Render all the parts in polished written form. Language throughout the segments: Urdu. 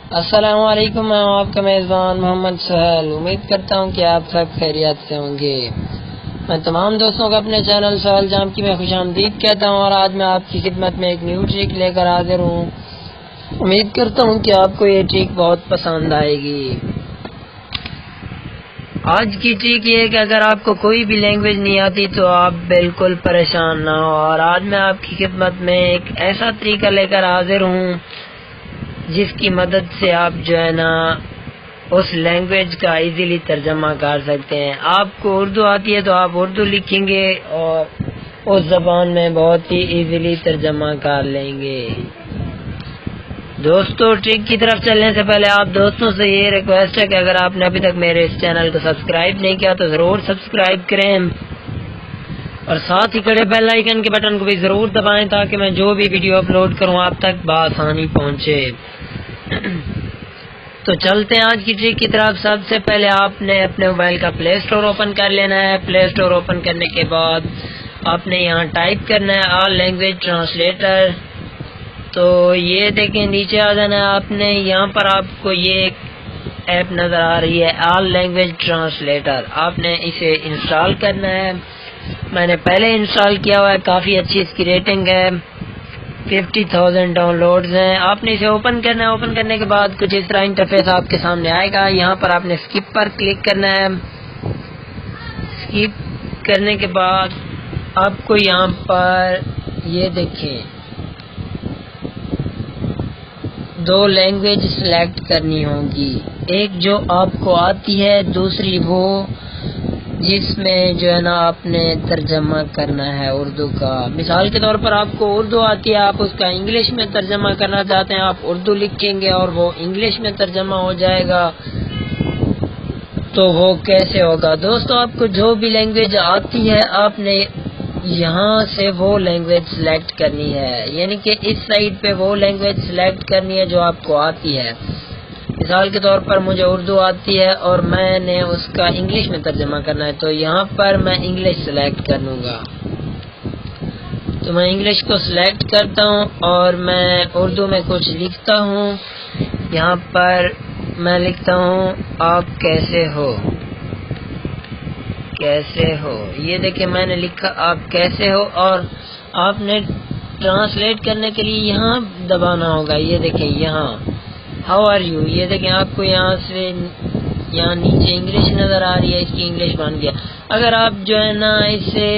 السلام علیکم، میں ہوں آپ کا میزبان محمد سہیل۔ امید کرتا ہوں کہ آپ سب خیریت سے ہوں گے۔ میں تمام دوستوں کو اپنے چینل سہیل جام کی میں خوش آمدید کہتا ہوں، اور آج میں آپ کی خدمت میں ایک نیو ٹرک لے کر حاضر ہوں۔ امید کرتا ہوں کہ آپ کو یہ ٹرک بہت پسند آئے گی۔ آج کی ٹرک یہ ہے کہ اگر آپ کو کوئی بھی لینگویج نہیں آتی تو آپ بالکل پریشان نہ ہو، اور آج میں آپ کی خدمت میں ایک ایسا طریقہ لے کر حاضر ہوں جس کی مدد سے آپ جو ہے نا اس لینگویج کا ایزیلی ترجمہ کر سکتے ہیں۔ آپ کو اردو آتی ہے تو آپ اردو لکھیں گے اور اس زبان میں بہت ہی ایزیلی ترجمہ کر لیں گے۔ دوستو، ٹرک کی طرف چلنے سے پہلے آپ دوستوں سے یہ ریکویسٹ ہے کہ اگر آپ نے ابھی تک میرے اس چینل کو سبسکرائب نہیں کیا تو ضرور سبسکرائب کریں، اور ساتھ ہی کڑے بیل آئیکن کے بٹن کو بھی ضرور دبائیں تاکہ میں جو بھی ویڈیو اپلوڈ کروں آپ تک بآسانی پہنچے۔ تو چلتے ہیں آج کی ٹرک کی طرف۔ سب سے پہلے آپ نے اپنے موبائل کا پلے اسٹور اوپن کر لینا ہے۔ پلے اسٹور اوپن کرنے کے بعد آپ نے یہاں ٹائپ کرنا ہے آل لینگویج ٹرانسلیٹر۔ تو یہ دیکھیں نیچے آ جانا ہے آپ نے، یہاں پر آپ کو یہ ایپ نظر آ رہی ہے آل لینگویج ٹرانسلیٹر، آپ نے اسے انسٹال کرنا ہے۔ میں نے پہلے انسٹال کیا ہوا ہے، کافی اچھی اس کی ریٹنگ ہے، 50,000 ڈاؤن لوڈز ہیں۔ آپ نے اسے اوپن کرنا ہے۔ اوپن کرنے کے بعد کچھ اس طرح انٹرفیس آپ کے سامنے آئے گا۔ یہاں پر آپ نے اسکپ پر کلک کرنا ہے۔ اسکپ کرنے کے بعد آپ کو یہاں پر یہ دیکھیں 2 لینگویج سلیکٹ کرنی ہوگی، ایک جو آپ کو آتی ہے، دوسری وہ جس میں جو ہے نا آپ نے ترجمہ کرنا ہے اردو کا۔ مثال کے طور پر آپ کو اردو آتی ہے، آپ اس کا انگلش میں ترجمہ کرنا چاہتے ہیں، آپ اردو لکھیں گے اور وہ انگلش میں ترجمہ ہو جائے گا۔ تو وہ کیسے ہوگا؟ دوستو، آپ کو جو بھی لینگویج آتی ہے آپ نے یہاں سے وہ لینگویج سلیکٹ کرنی ہے، یعنی کہ اس سائٹ پہ وہ لینگویج سلیکٹ کرنی ہے جو آپ کو آتی ہے۔ مثال کے طور پر مجھے اردو آتی ہے اور میں نے اس کا انگلش میں ترجمہ کرنا ہے، تو یہاں پر میں انگلش سلیکٹ کر لوں گا۔ تو میں انگلش کو سلیکٹ کرتا ہوں اور میں اردو میں کچھ لکھتا ہوں۔ یہاں پر میں لکھتا ہوں آپ کیسے ہو، کیسے ہو۔ یہ دیکھیں میں نے لکھا آپ کیسے ہو، اور آپ نے ٹرانسلیٹ کرنے کے لیے یہاں دبانا ہوگا۔ یہ دیکھیں یہاں ہاؤ آر یو، یہ دیکھیں آپ کو یہاں سے یہاں نیچے انگلش نظر آ رہی ہے، اس کی انگلش بن گیا۔ اگر آپ جو ہے نا اسے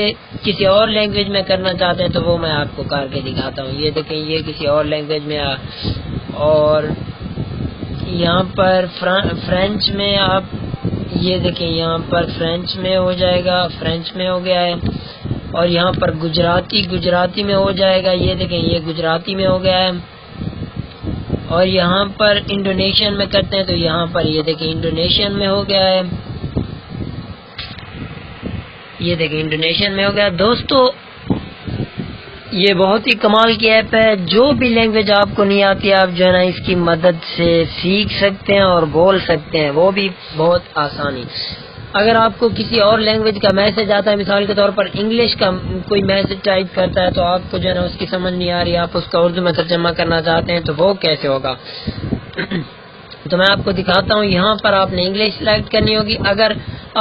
کسی اور لینگویج میں کرنا چاہتے ہیں تو وہ میں آپ کو کر کے دکھاتا ہوں۔ یہ دیکھیں یہ کسی اور لینگویج میں اور یہاں پر فرینچ میں آپ یہ دیکھیں یہاں پر فرینچ میں ہو جائے گا، فرینچ میں ہو گیا ہے، اور یہاں پر گجراتی میں ہو جائے گا۔ یہ دیکھیں یہ گجراتی میں ہو گیا ہے، اور یہاں پر انڈونیشین میں کرتے ہیں تو یہاں پر یہ دیکھیں انڈونیشین میں ہو گیا ہے۔ یہ دیکھیں انڈونیشین میں ہو گیا۔ دوستو، یہ بہت ہی کمال کی ایپ ہے، جو بھی لینگویج آپ کو نہیں آتی آپ جو ہے نا اس کی مدد سے سیکھ سکتے ہیں اور بول سکتے ہیں، وہ بھی بہت آسانی۔ اگر آپ کو کسی اور لینگویج کا میسج آتا ہے، مثال کے طور پر انگلش کا کوئی میسج ٹائپ کرتا ہے تو آپ کو جو ہے نا اس کی سمجھ نہیں آ رہی، آپ اس کا اردو میں ترجمہ کرنا چاہتے ہیں تو وہ کیسے ہوگا؟ تو میں آپ کو دکھاتا ہوں۔ یہاں پر آپ نے انگلش سلیکٹ کرنی ہوگی۔ اگر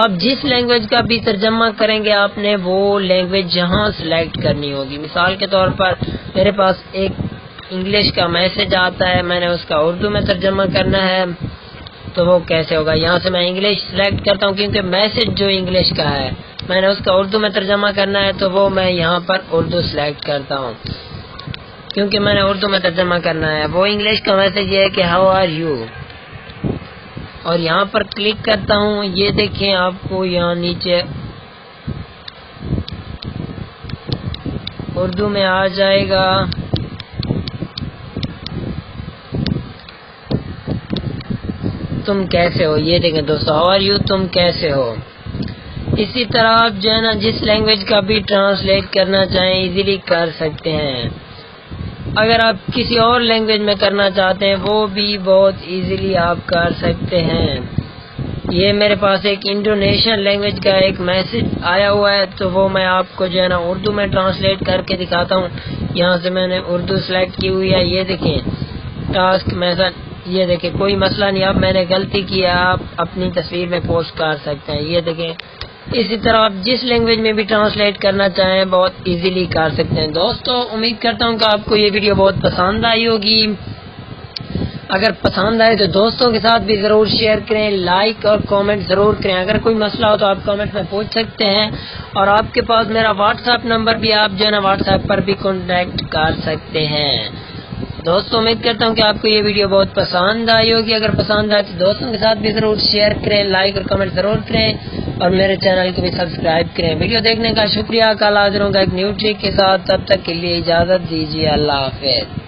آپ جس لینگویج کا بھی ترجمہ کریں گے آپ نے وہ لینگویج یہاں سلیکٹ کرنی ہوگی۔ مثال کے طور پر میرے پاس ایک انگلش کا میسج آتا ہے، میں نے اس کا اردو میں ترجمہ کرنا ہے تو وہ کیسے ہوگا؟ یہاں سے میں انگلش سلیکٹ کرتا ہوں کیونکہ میسج جو انگلش کا ہے میں نے اس کا اردو میں ترجمہ کرنا ہے، تو وہ میں یہاں پر اردو سلیکٹ کرتا ہوں کیونکہ میں نے اردو میں ترجمہ کرنا ہے۔ وہ انگلش کا میسج یہ ہے کہ ہاؤ آر یو، اور یہاں پر کلک کرتا ہوں۔ یہ دیکھیں آپ کو یہاں نیچے اردو میں آ جائے گا۔ تم کیسے ہو، یہ دیکھیں دوستو ہاؤ آر یو، تم کیسے ہو۔ اسی طرح آپ جو ہے نا جس لینگویج کا بھی ٹرانسلیٹ کرنا چاہیں ایزیلی کر سکتے ہیں۔ اگر آپ کسی اور لینگویج میں کرنا چاہتے ہیں وہ بھی بہت ایزیلی آپ کر سکتے ہیں۔ یہ میرے پاس ایک انڈونیشین لینگویج کا ایک میسج آیا ہوا ہے تو وہ میں آپ کو جو ہے نا اردو میں ٹرانسلیٹ کر کے دکھاتا ہوں۔ یہاں سے میں نے اردو سلیکٹ کی ہوئی ہے۔ یہ دیکھیں ٹاسک میسج، یہ دیکھیں کوئی مسئلہ نہیں، اب میں نے غلطی کی، آپ اپنی تصویر میں پوسٹ کر سکتے ہیں. یہ دیکھیں اسی طرح آپ جس لینگویج میں بھی ٹرانسلیٹ کرنا چاہیں بہت ایزیلی کر سکتے ہیں. دوستو امید کرتا ہوں کہ آپ کو یہ ویڈیو بہت پسند آئی ہوگی. اگر پسند آئے تو دوستوں کے ساتھ بھی ضرور شیئر کریں، لائک اور کامنٹ ضرور کریں. اگر کوئی مسئلہ ہو تو آپ کامنٹ میں پوچھ سکتے ہیں، اور آپ کے پاس میرا واٹس ایپ نمبر بھی، آپ جو ہے نا واٹس ایپ پر بھی کانٹیکٹ کر سکتے ہیں. دوستوں امید کرتا ہوں کہ آپ کو یہ ویڈیو بہت پسند آئی ہوگی. اگر پسند آئے تو دوستوں کے ساتھ بھی ضرور شیئر کریں، لائک اور کمنٹ ضرور کریں، اور میرے چینل کو بھی سبسکرائب کریں. ویڈیو دیکھنے کا شکریہ. کل حاضر ہوں گا ایک نیو ٹرک کے ساتھ، تب تک کے لیے اجازت دیجیے. اللہ حافظ.